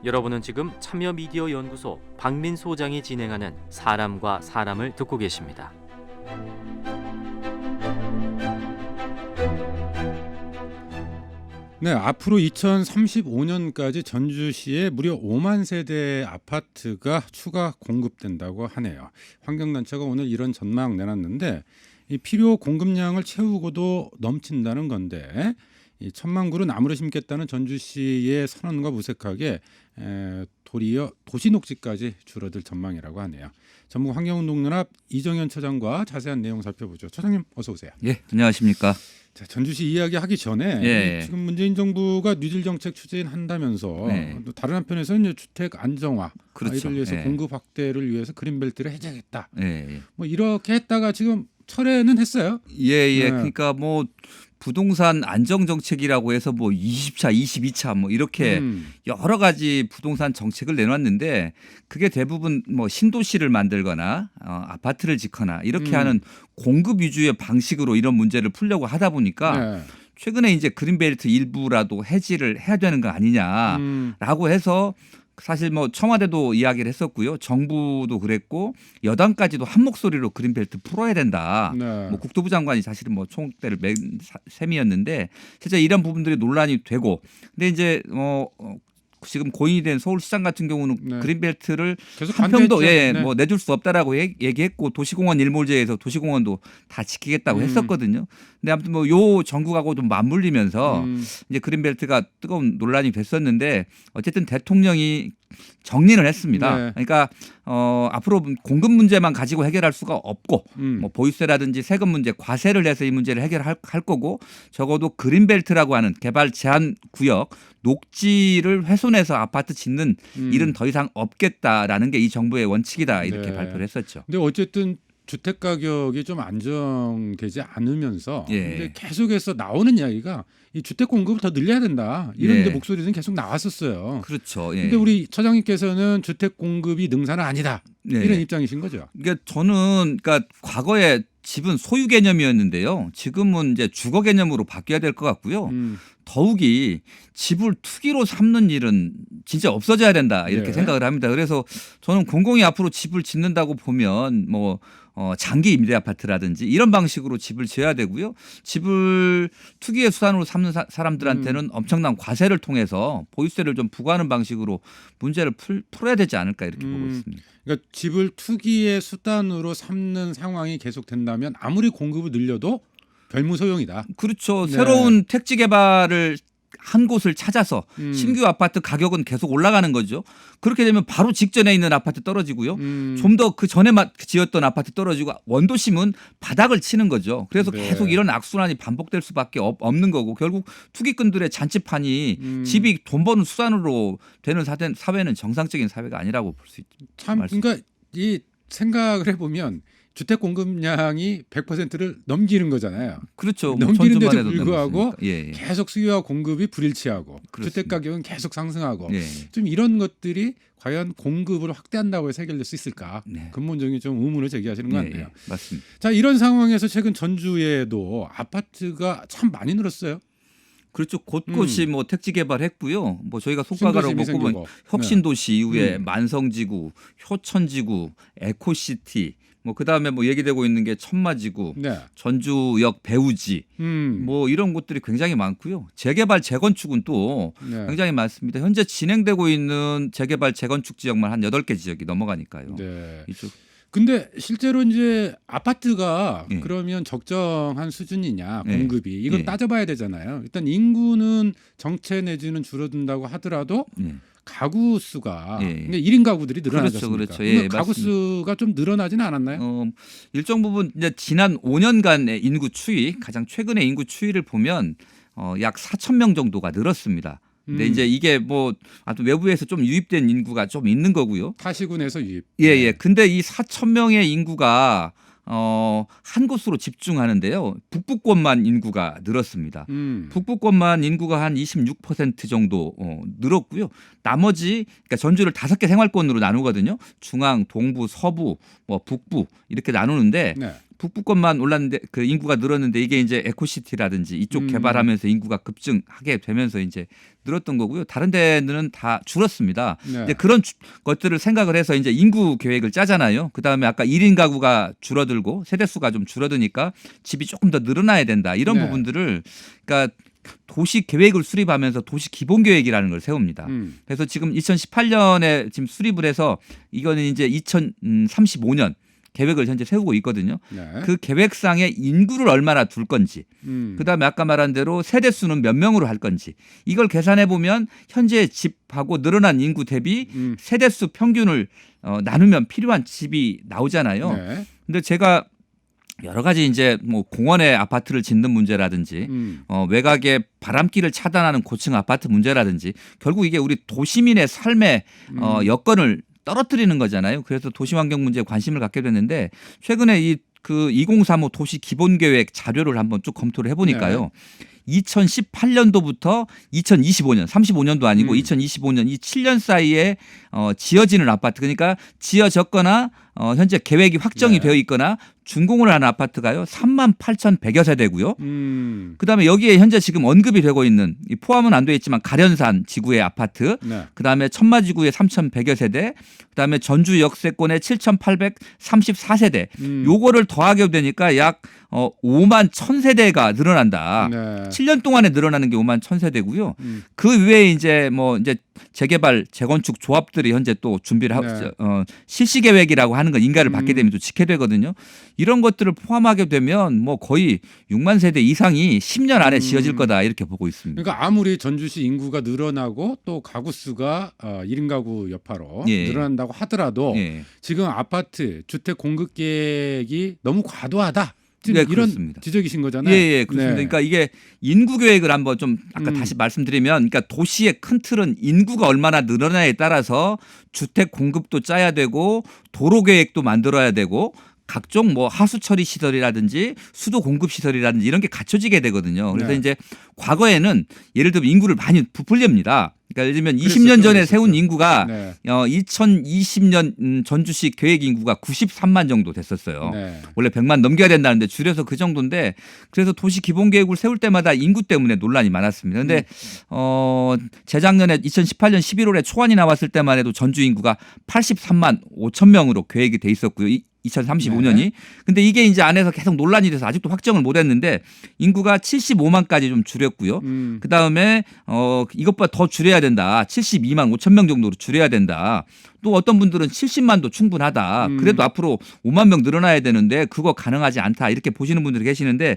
여러분은 지금 참여미디어연구소 박민 소장이 진행하는 사람과 사람을 듣고 계십니다. 네, 앞으로 2035년까지 전주시에 무려 5만 세대의 아파트가 추가 공급된다고 하네요. 환경단체가 오늘 이런 전망 내놨는데 이 필요 공급량을 채우고도 넘친다는 건데 이 1,000만 그루 나무를 심겠다는 전주시의 선언과 무색하게 도리어 도시녹지까지 줄어들 전망이라고 하네요. 전국 환경운동연합 이정현 처장과 자세한 내용 살펴보죠. 처장님 어서 오세요. 예, 안녕하십니까. 자, 전주시 이야기하기 전에 지금 문재인 정부가 뉴딜 정책 추진한다면서 또 다른 한편에서는 이제 주택 안정화, 이를 위해서 공급 확대를 위해서 그린벨트를 해제하겠다. 뭐 이렇게 했다가 지금 철회는 했어요. 그러니까 뭐 부동산 안정 정책이라고 해서 뭐 20차, 22차 뭐 이렇게 여러 가지 부동산 정책을 내놨는데 그게 대부분 뭐 신도시를 만들거나 아파트를 짓거나 이렇게 하는 공급 위주의 방식으로 이런 문제를 풀려고 하다 보니까 최근에 이제 그린벨트 일부라도 해지를 해야 되는 거 아니냐라고 해서 사실 뭐 청와대도 이야기를 했었고요. 정부도 그랬고 여당까지도 한 목소리로 그린벨트 풀어야 된다. 뭐 국토부 장관이 사실은 뭐 총대를 맨 셈이었는데 실제 이런 부분들이 논란이 되고 근데 이제 지금 고인이 된 서울시장 같은 경우는 그린벨트를 한 평도 뭐 내줄 수 없다라고 얘기했고 도시공원 일몰제에서 도시공원도 다 지키겠다고 했었거든요. 근데 아무튼 뭐 요 정국하고 좀 맞물리면서 이제 그린벨트가 뜨거운 논란이 됐었는데 어쨌든 대통령이 정리를 했습니다. 그러니까 앞으로 공급 문제만 가지고 해결할 수가 없고 뭐 보유세라든지 세금 문제, 과세를 내서 이 문제를 해결할 거고 적어도 그린벨트라고 하는 개발 제한 구역 녹지를 훼손해서 아파트 짓는 일은 더 이상 없겠다라는 게 이 정부의 원칙이다 이렇게 발표를 했었죠. 근데 어쨌든 주택 가격이 좀 안정되지 않으면서 근데 계속해서 나오는 이야기가 이 주택 공급을 더 늘려야 된다 이런 이제 목소리는 계속 나왔었어요. 그렇죠. 근데 우리 처장님께서는 주택 공급이 능사는 아니다 이런 입장이신 거죠. 그러니까 저는 과거에 집은 소유 개념이었는데요. 지금은 이제 주거 개념으로 바뀌어야 될 것 같고요. 더욱이 집을 투기로 삼는 일은 진짜 없어져야 된다 이렇게 생각을 합니다. 그래서 저는 공공이 앞으로 집을 짓는다고 보면 뭐 장기 임대 아파트라든지 이런 방식으로 집을 지어야 되고요. 집을 투기의 수단으로 삼는 사람들한테는 엄청난 과세를 통해서 보유세를 좀 부과하는 방식으로 문제를 풀어야 되지 않을까 이렇게 보고 있습니다. 그러니까 집을 투기의 수단으로 삼는 상황이 계속된다면 아무리 공급을 늘려도 별무소용이다. 그렇죠. 새로운 택지 개발을 한 곳을 찾아서 신규 아파트 가격은 계속 올라가는 거죠. 그렇게 되면 바로 직전에 있는 아파트 떨어지고요. 좀 더 그 전에 지었던 아파트 떨어지고 원도심은 바닥을 치는 거죠. 그래서 계속 이런 악순환이 반복될 수밖에 없는 거고 결국 투기꾼들의 잔치판이 집이 돈 버는 수단으로 되는 사회는 정상적인 사회가 아니라고 볼 수 있죠. 참 그러니까 이 생각을 해보면 주택 공급량이 100%를 넘기는 거잖아요. 그렇죠. 넘기는데도 불구하고 계속 수요와 공급이 불일치하고 주택 가격은 계속 상승하고 좀 이런 것들이 과연 공급을 확대한다고 해서 해결될 수 있을까? 근본적인 좀 의문을 제기하시는 것 같네요. 맞습니다. 자, 이런 상황에서 최근 전주에도 아파트가 참 많이 늘었어요. 그렇죠. 곳곳이 뭐 택지 개발했고요. 뭐 저희가 속가가로 보면 혁신도시 이후에 만성지구, 효천지구, 에코시티 뭐 그다음에 뭐 얘기되고 있는 게 천마지구, 전주역 배우지 뭐 이런 곳들이 굉장히 많고요. 재개발 재건축은 또 굉장히 많습니다. 현재 진행되고 있는 재개발 재건축 지역만 한 8개 지역이 넘어가니까요. 이쪽. 근데 실제로 이제 아파트가 그러면 적정한 수준이냐 공급이 이건 따져봐야 되잖아요. 일단 인구는 정체 내지는 줄어든다고 하더라도 가구 수가 그러니까 1인 가구들이 늘어나지 않습니까? 그렇죠. 가구 수가 좀 늘어나지는 않았나요? 일정 부분 이제 지난 5년간의 인구 추이, 가장 최근의 인구 추이를 보면 약 4,000명 정도가 늘었습니다. 근데 이제 이게 뭐 외부에서 좀 유입된 인구가 좀 있는 거고요. 타시군에서 유입. 근데 이 4,000명의 인구가 한 곳으로 집중하는데요. 북부권만 인구가 늘었습니다. 북부권만 인구가 한 26% 정도 늘었고요. 나머지 그러니까 전주를 5개 생활권으로 나누거든요. 중앙, 동부, 서부, 뭐 북부 이렇게 나누는데 북부권만 올랐는데 그 인구가 늘었는데 이게 이제 에코시티라든지 이쪽 개발하면서 인구가 급증하게 되면서 이제 늘었던 거고요. 다른 데는 다 줄었습니다. 네. 이제 그런 것들을 생각을 해서 이제 인구 계획을 짜잖아요. 그다음에 아까 1인 가구가 줄어들고 세대 수가 좀 줄어드니까 집이 조금 더 늘어나야 된다. 이런 네. 부분들을 그러니까 도시 계획을 수립하면서 도시 기본 계획이라는 걸 세웁니다. 그래서 지금 2018년에 지금 수립을 해서 이거는 이제 2035년 계획을 현재 세우고 있거든요. 네. 그 계획상에 인구를 얼마나 둘 건지, 그다음에 아까 말한 대로 세대 수는 몇 명으로 할 건지 이걸 계산해 보면 현재 집하고 늘어난 인구 대비 세대 수 평균을 나누면 필요한 집이 나오잖아요. 네. 근데 제가 여러 가지 이제 뭐 공원에 아파트를 짓는 문제라든지 외곽에 바람길을 차단하는 고층 아파트 문제라든지 결국 이게 우리 도시민의 삶의 여건을 떨어뜨리는 거잖아요. 그래서 도시환경 문제에 관심을 갖게 됐는데 최근에 이 그 2035 도시 기본계획 자료를 한번 쭉 검토를 해보니까요. 2018년도부터 2025년, 35년도 아니고 2025년 이 7년 사이에 지어지는 아파트 그러니까 지어졌거나 현재 계획이 확정이 네. 되어 있거나 준공을 하는 아파트가요. 38,100여 세대고요. 그다음에 여기에 현재 지금 언급이 되고 있는 이 포함은 안 되어 있지만 가련산 지구의 아파트 네. 그다음에 천마지구의 3,100여 세대 그다음에 전주 역세권의 7,834세대 요거를 더하게 되니까 약 5만 1,000세대가 늘어난다. 네. 7년 동안에 늘어나는 게 5만 1,000세대고요. 그 외에 이제 뭐 이제 재개발 재건축 조합들이 현재 또 준비를 하고 네. 실시 계획이라고 하는 건 인가를 받게 되면 또 지켜되거든요. 이런 것들을 포함하게 되면 뭐 거의 6만 세대 이상이 10년 안에 지어질 거다 이렇게 보고 있습니다. 그러니까 아무리 전주시 인구가 늘어나고 또 가구 수가 1인 가구 여파로 예. 늘어난다고 하더라도 예. 지금 아파트 주택 공급 계획이 너무 과도하다. 지금 네, 이런 그렇습니다. 지적이신 거잖아요. 예, 그렇습니다. 네. 그러니까 이게 인구 계획을 한번 좀 아까 다시 말씀드리면 그러니까 도시의 큰 틀은 인구가 얼마나 늘어나에 따라서 주택 공급도 짜야 되고 도로 계획도 만들어야 되고 각종 뭐 하수 처리 시설이라든지 수도 공급 시설이라든지 이런 게 갖춰지게 되거든요. 그래서 네. 이제 과거에는 예를 들면 인구를 많이 부풀립니다. 그러니까 예를 들면 그랬었죠, 20년 전에 그랬었죠. 세운 인구가 네. 2020년 전주시 계획 인구가 93만 정도 됐었어요. 네. 원래 100만 넘겨야 된다는데 줄여서 그 정도인데 그래서 도시 기본 계획을 세울 때마다 인구 때문에 논란이 많았습니다. 그런데 재작년에 2018년 11월에 초안이 나왔을 때만 해도 전주 인구가 83만 5천 명으로 계획이 돼 있었고요. 2035년이. 네. 근데 이게 이제 안에서 계속 논란이 돼서 아직도 확정을 못 했는데 인구가 75만까지 좀 줄였고요. 그다음에 이것보다 더 줄여야 된다. 72만 5천 명 정도로 줄여야 된다. 또 어떤 분들은 70만도 충분하다. 그래도 앞으로 5만 명 늘어나야 되는데 그거 가능하지 않다. 이렇게 보시는 분들이 계시는데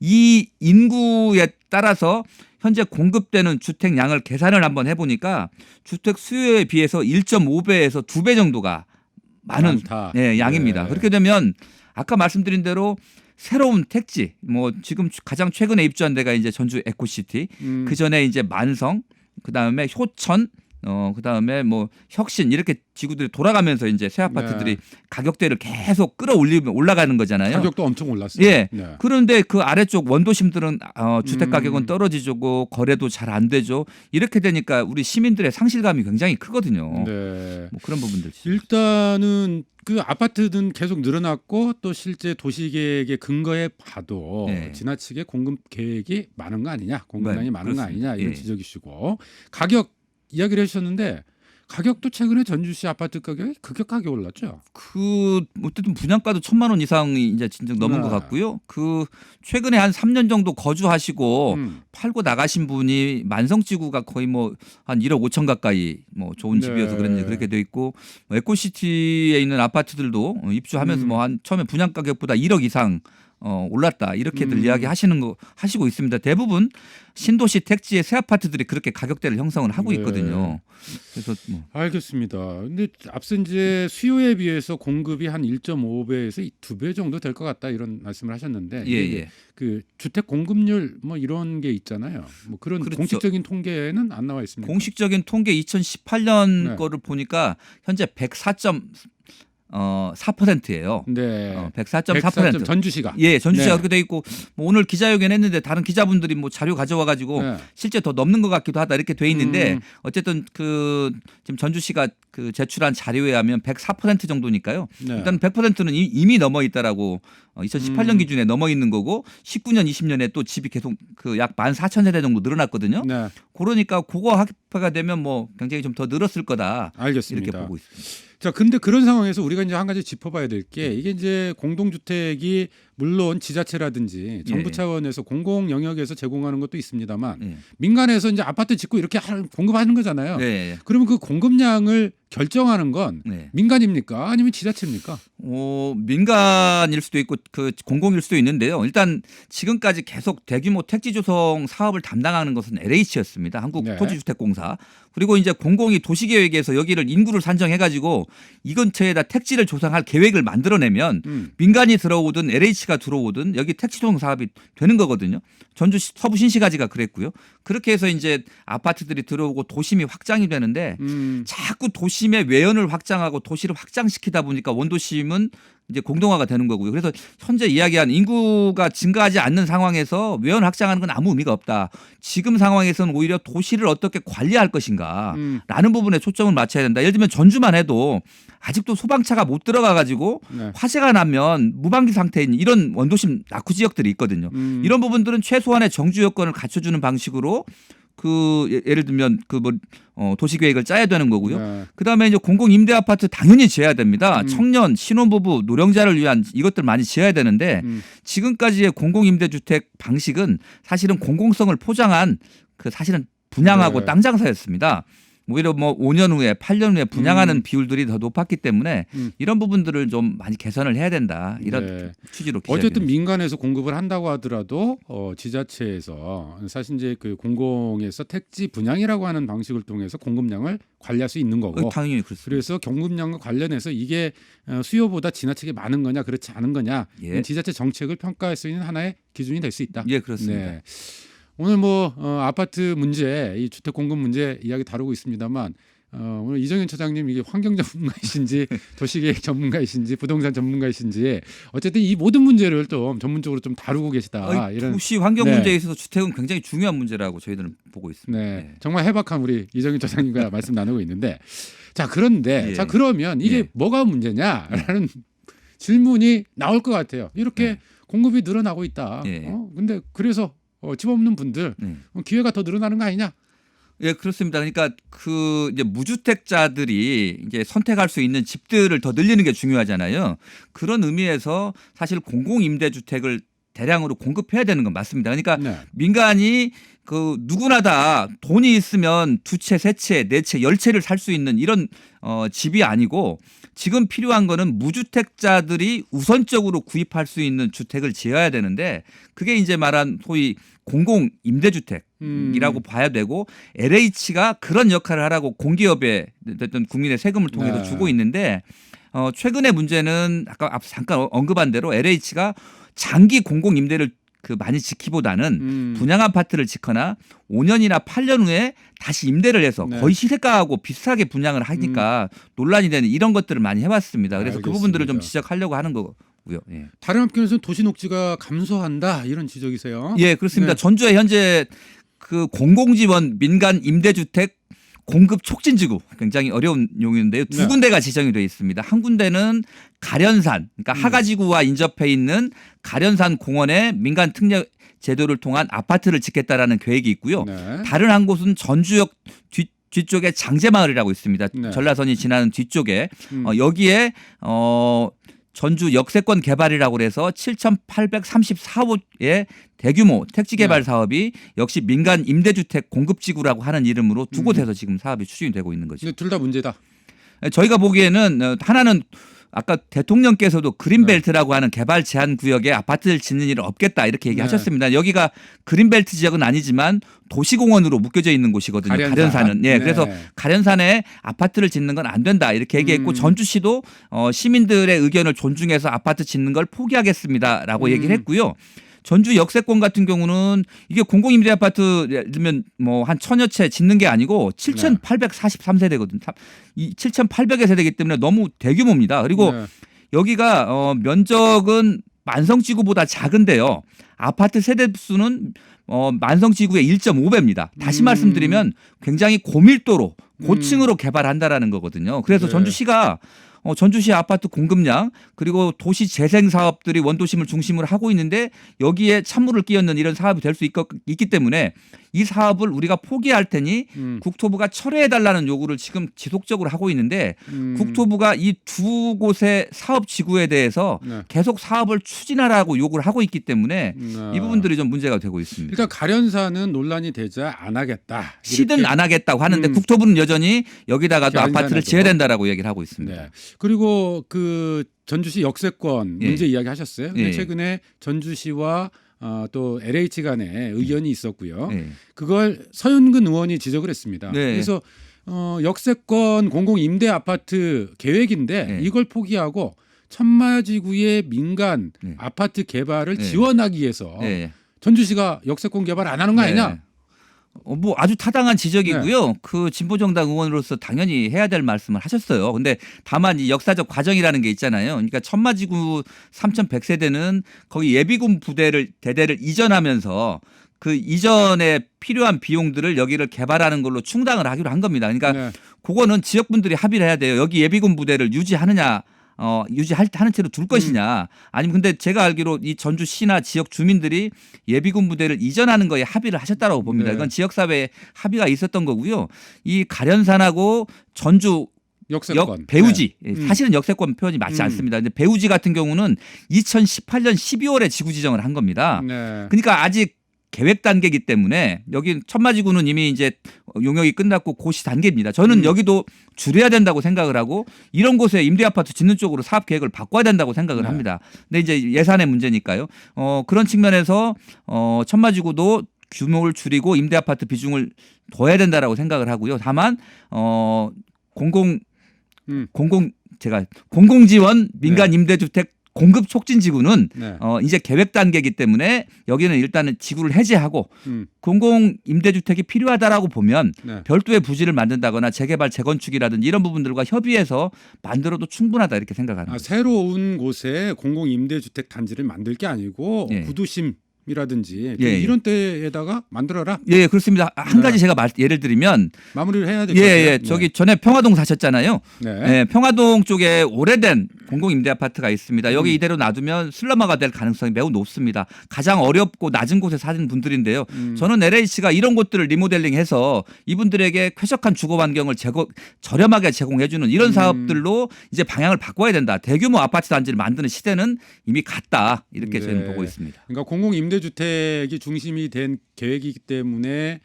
이 인구에 따라서 현재 공급되는 주택 양을 계산을 한번 해보니까 주택 수요에 비해서 1.5배에서 2배 정도가 많은 많다. 네, 양입니다. 네. 그렇게 되면 아까 말씀드린 대로 새로운 택지 뭐 지금 가장 최근에 입주한 데가 이제 전주 에코시티 그 전에 이제 만성 그다음에 효천 그다음에 뭐 혁신 이렇게 지구들이 돌아가면서 이제 새 아파트들이 가격대를 계속 끌어올리면 올라가는 거잖아요. 가격도 엄청 올랐어요. 예. 네. 그런데 그 아래쪽 원도심들은 주택 가격은 떨어지고 거래도 잘 안 되죠. 이렇게 되니까 우리 시민들의 상실감이 굉장히 크거든요. 네. 뭐 그런 부분들. 일단은 그 아파트는 계속 늘어났고 또 실제 도시계획의 근거에 봐도 네. 지나치게 공급 계획이 많은 거 아니냐, 공급량이 네, 많은 거 그렇습니다. 아니냐 이런 예. 지적이시고 가격 이야기를 해주셨는데 가격도 최근에 전주시 아파트 가격이 급격하게 올랐죠. 그 어쨌든 분양가도 1,000만 원 이상이 이제 진짜 넘은 네. 것 같고요. 그 최근에 한 3년 정도 거주하시고 팔고 나가신 분이 만성지구가 거의 뭐 한 1억 5천 가까이 뭐 좋은 네. 집이어서 그런지 그렇게 돼 있고 뭐 에코시티에 있는 아파트들도 입주하면서 뭐 한 처음에 분양 가격보다 1억 이상 올랐다 이렇게들 이야기 하시고 있습니다. 대부분 신도시 택지의 새 아파트들이 그렇게 가격대를 형성을 하고 네. 있거든요. 그래서 뭐 알겠습니다. 근데 앞서 이제 수요에 비해서 공급이 한 1.5배에서 2배 정도 될 것 같다 이런 말씀을 하셨는데 예, 이게 예. 그 주택 공급률 뭐 이런 게 있잖아요. 뭐 그런 그렇죠. 공식적인 통계는 안 나와 있습니다. 공식적인 통계 2018년 네. 거를 보니까 현재 4%예요. 네. 104.4%. 전주시가. 예, 전주시가 네. 그렇게 돼 있고 뭐 오늘 기자회견 했는데 다른 기자분들이 뭐 자료 가져와 가지고 네. 실제 더 넘는 것 같기도 하다 이렇게 돼 있는데 음. 어쨌든 그 지금 전주시가 그 제출한 자료에 하면 104% 정도니까요. 네. 일단 100%는 이미 넘어 있다라고 2018년 기준에 넘어 있는 거고 19년 20년에 또 집이 계속 그 약 14,000세대 정도 늘어났거든요. 네. 그러니까 그거 합해가 되면 뭐 굉장히 좀 더 늘었을 거다. 알겠습니다. 이렇게 보고 있습니다. 자, 근데 그런 상황에서 우리가 이제 한 가지 짚어봐야 될 게 이게 이제 공동주택이 물론 지자체라든지 정부 예. 차원에서 공공 영역에서 제공하는 것도 있습니다만 예. 민간에서 이제 아파트 짓고 이렇게 공급하는 거잖아요. 네. 그러면 그 공급량을 결정하는 건 네. 민간입니까? 아니면 지자체입니까? 민간일 수도 있고 그 공공일 수도 있는데요. 일단 지금까지 계속 대규모 택지 조성 사업을 담당하는 것은 LH였습니다. 네. 한국토지주택공사. 그리고 이제 공공이 도시계획에서 여기를 인구를 산정해가지고 이 근처에다 택지를 조성할 계획을 만들어내면 민간이 들어오든 LH가 들어오든 여기 택지 조성 사업이 되는 거거든요. 전주 서부 신시가지가 그랬고요. 그렇게 해서 이제 아파트들이 들어오고 도심이 확장이 되는데 자꾸 도심의 외연을 확장하고 도시를 확장시키다 보니까 원도심은 이제 공동화가 되는 거고요. 그래서 현재 이야기한 인구가 증가하지 않는 상황에서 외연 확장하는 건 아무 의미가 없다. 지금 상황에서는 오히려 도시를 어떻게 관리할 것인가라는 부분에 초점을 맞춰야 된다. 예를 들면 전주만 해도 아직도 소방차가 못 들어가 가지고 네. 화재가 나면 무방비 상태인 이런 원도심 낙후 지역들이 있거든요. 이런 부분들은 최소한의 정주 여건을 갖춰주는 방식으로 그 예를 들면 그 뭐 도시 계획을 짜야 되는 거고요. 네. 그다음에 이제 공공 임대 아파트 당연히 지어야 됩니다. 청년, 신혼부부, 노령자를 위한 이것들 많이 지어야 되는데 지금까지의 공공 임대 주택 방식은 사실은 공공성을 포장한 그 사실은 분양하고 네. 땅 장사였습니다. 오히려 뭐 5년 후에 8년 후에 분양하는 비율들이 더 높았기 때문에 이런 부분들을 좀 많이 개선을 해야 된다. 이런 네. 취지로 어쨌든 민간에서 공급을 한다고 하더라도 지자체에서 사실 이제 그 공공에서 택지 분양이라고 하는 방식을 통해서 공급량을 관리할 수 있는 거고. 당연히 그렇습니다. 그래서 공급량과 관련해서 이게 수요보다 지나치게 많은 거냐 그렇지 않은 거냐 예. 지자체 정책을 평가할 수 있는 하나의 기준이 될 수 있다. 예, 그렇습니다. 네. 오늘 뭐 아파트 문제, 이 주택 공급 문제 이야기 다루고 있습니다만 오늘 이정현 차장님 이게 환경 전문가이신지 도시계획 전문가이신지 부동산 전문가이신지 어쨌든 이 모든 문제를 좀 전문적으로 좀 다루고 계시다. 이런 도시 환경 네. 문제에 있어서 주택은 굉장히 중요한 문제라고 저희들은 보고 있습니다. 네, 네. 정말 해박한 우리 이정현 차장님과 말씀 나누고 있는데 자 그런데 예. 자 그러면 이게 예. 뭐가 문제냐라는 질문이 나올 것 같아요. 이렇게 네. 공급이 늘어나고 있다. 예. 근데 그래서 집 없는 분들 네. 기회가 더 늘어나는 거 아니냐? 예, 그렇습니다. 그러니까 그 이제 무주택자들이 이제 선택할 수 있는 집들을 더 늘리는 게 중요하잖아요. 그런 의미에서 사실 공공임대주택을 대량으로 공급해야 되는 건 맞습니다. 그러니까 네. 민간이 그 누구나 다 돈이 있으면 두 채, 세 채, 네 채, 열 채를 살 수 있는 이런 집이 아니고 지금 필요한 거는 무주택자들이 우선적으로 구입할 수 있는 주택을 지어야 되는데 그게 이제 말한 소위 공공 임대주택이라고 봐야 되고 LH가 그런 역할을 하라고 공기업에 어떤 국민의 세금을 통해서 네. 주고 있는데 최근의 문제는 아까 앞서 잠깐 언급한 대로 LH가 장기 공공 임대를 그 많이 짓기보다는 분양 아파트를 짓거나 5년이나 8년 후에 다시 임대를 해서 네. 거의 시세가하고 비슷하게 분양을 하니까 논란이 되는 이런 것들을 많이 해봤습니다. 그래서 그 부분들을 좀 알겠습니다. 지적하려고 하는 거고요. 예. 다른 업계에서는 도시 녹지가 감소한다 이런 지적이세요. 예, 그렇습니다. 네. 전주에 현재 그 공공지원 민간 임대주택 공급 촉진지구 굉장히 어려운 용어인데요. 두 네. 군데가 지정이 되어 있습니다. 한 군데는 가련산, 그러니까 하가지구와 인접해 있는 가련산 공원에 민간 특례 제도를 통한 아파트를 짓겠다라는 계획이 있고요. 네. 다른 한 곳은 전주역 뒤쪽에 장제마을이라고 있습니다. 네. 전라선이 지나는 뒤쪽에 여기에 전주 역세권 개발이라고 그래서 7,834호의 대규모 택지 개발 네. 사업이 역시 민간 임대주택 공급지구라고 하는 이름으로 두 곳에서 지금 사업이 추진이 되고 있는 거죠. 근데 둘 다 문제다. 저희가 보기에는 하나는 아까 대통령께서도 그린벨트라고 하는 개발 제한 구역에 아파트를 짓는 일은 없겠다 이렇게 얘기하셨습니다. 여기가 그린벨트 지역은 아니지만 도시공원으로 묶여져 있는 곳이거든요. 가련산은. 예, 네. 그래서 가련산에 아파트를 짓는 건 안 된다 이렇게 얘기했고 전주시도 시민들의 의견을 존중해서 아파트 짓는 걸 포기하겠습니다라고 얘기를 했고요. 전주 역세권 같은 경우는 이게 공공임대 아파트 예를 들면 뭐 한 1000여 채 짓는 게 아니고 7,843세대거든요. 이 7,800여 세대이기 때문에 너무 대규모입니다. 그리고 네. 여기가 면적은 만성지구보다 작은데요. 아파트 세대 수는 만성지구의 1.5배입니다. 다시 말씀드리면 굉장히 고밀도로 고층으로 개발한다라는 거거든요. 그래서 네. 전주시가 전주시 아파트 공급량 그리고 도시 재생 사업들이 원도심을 중심으로 하고 있는데 여기에 찬물을 끼얹는 이런 사업이 될 수 있기 때문에 이 사업을 우리가 포기할 테니 국토부가 철회해달라는 요구를 지금 지속적으로 하고 있는데 국토부가 이 두 곳의 사업 지구에 대해서 네. 계속 사업을 추진하라고 요구를 하고 있기 때문에 네. 이 부분들이 좀 문제가 되고 있습니다. 일단 가련사는 논란이 되자 안 하겠다. 시든 이렇게. 안 하겠다고 하는데 국토부는 여전히 여기다가 또 이렇게 아파트를 안산에도. 지어야 된다라고 얘기를 하고 있습니다. 네. 그리고 그 전주시 역세권 문제 예. 이야기하셨어요. 근데 예. 최근에 전주시와 또 LH 간에 의견이 있었고요. 네. 그걸 서윤근 의원이 지적을 했습니다. 네. 그래서 역세권 공공 임대 아파트 계획인데 네. 이걸 포기하고 천마지구의 민간 네. 아파트 개발을 네. 지원하기 위해서 네. 전주시가 역세권 개발 안 하는 거 아니냐? 네. 뭐 아주 타당한 지적이고요. 그 진보정당 의원으로서 당연히 해야 될 말씀을 하셨어요. 근데 다만 이 역사적 과정이라는 게 있잖아요. 그러니까 천마지구 3,100세대는 거기 예비군 대대를 이전하면서 그 이전에 필요한 비용들을 여기를 개발하는 걸로 충당을 하기로 한 겁니다. 그러니까 네. 그거는 지역분들이 합의를 해야 돼요. 여기 예비군 부대를 유지하느냐. 하는 채로 둘 것이냐 아니면 근데 제가 알기로 이 전주시나 지역 주민들이 예비군 부대를 이전하는 거에 합의를 하셨다고 봅니다. 네. 이건 지역사회에 합의가 있었던 거고요. 이 가련산하고 전주 역세권 배우지 네. 사실은 역세권 표현이 맞지 않습니다. 근데 배우지 같은 경우는 2018년 12월에 지구 지정을 한 겁니다. 네. 그러니까 아직 계획 단계이기 때문에 여기 천마지구는 이미 이제 용역이 끝났고 고시 단계입니다. 저는 여기도 줄여야 된다고 생각을 하고 이런 곳에 임대 아파트 짓는 쪽으로 사업 계획을 바꿔야 된다고 생각을 네. 합니다. 근데 이제 예산의 문제니까요. 그런 측면에서 천마지구도 규모를 줄이고 임대 아파트 비중을 둬야 된다라고 생각을 하고요. 다만 공공 지원 민간 임대주택 공급 촉진 지구는 네. 이제 계획 단계이기 때문에 여기는 일단은 지구를 해제하고 공공 임대주택이 필요하다라고 보면 네. 별도의 부지를 만든다거나 재개발 재건축이라든지 이런 부분들과 협의해서 만들어도 충분하다 이렇게 생각합니다. 새로운 곳에 공공 임대주택 단지를 만들 게 아니고 예. 구도심이라든지 예, 예. 이런 데에다가 만들어라. 예, 그렇습니다. 한 네. 가지 제가 예를 들면 마무리를 해야 될 것 예, 같아요. 예. 저기 전에 평화동 사셨잖아요. 네. 예, 평화동 쪽에 오래된 공공 임대 아파트가 있습니다. 여기 이대로 놔두면 슬럼화가 될 가능성이 매우 높습니다. 가장 어렵고 낮은 곳에 사는 분들인데요. 저는 LH가 이런 곳들을 리모델링해서 이분들에게 쾌적한 주거 환경을 저렴하게 제공해주는 이런 사업들로 이제 방향을 바꿔야 된다. 대규모 아파트 단지를 만드는 시대는 이미 갔다. 이렇게 저는 보고 있습니다. 그러니까 공공 임대주택이 중심이 된 계획이기 때문에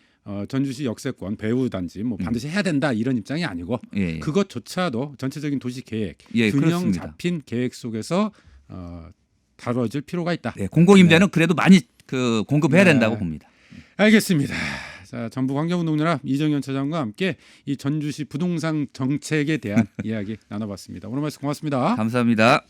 전주시 역세권 배후 단지 뭐 반드시 해야 된다 이런 입장이 아니고 예, 예. 그것조차도 전체적인 도시 계획 예, 균형 그렇습니다. 잡힌 계획 속에서 다뤄질 필요가 있다. 네, 공공 임대는 그래도 많이 공급해야 네. 된다고 봅니다. 알겠습니다. 자, 전북 환경운동연합 이정현 차장과 함께 이 전주시 부동산 정책에 대한 이야기 나눠봤습니다. 오늘 말씀 고맙습니다. 감사합니다.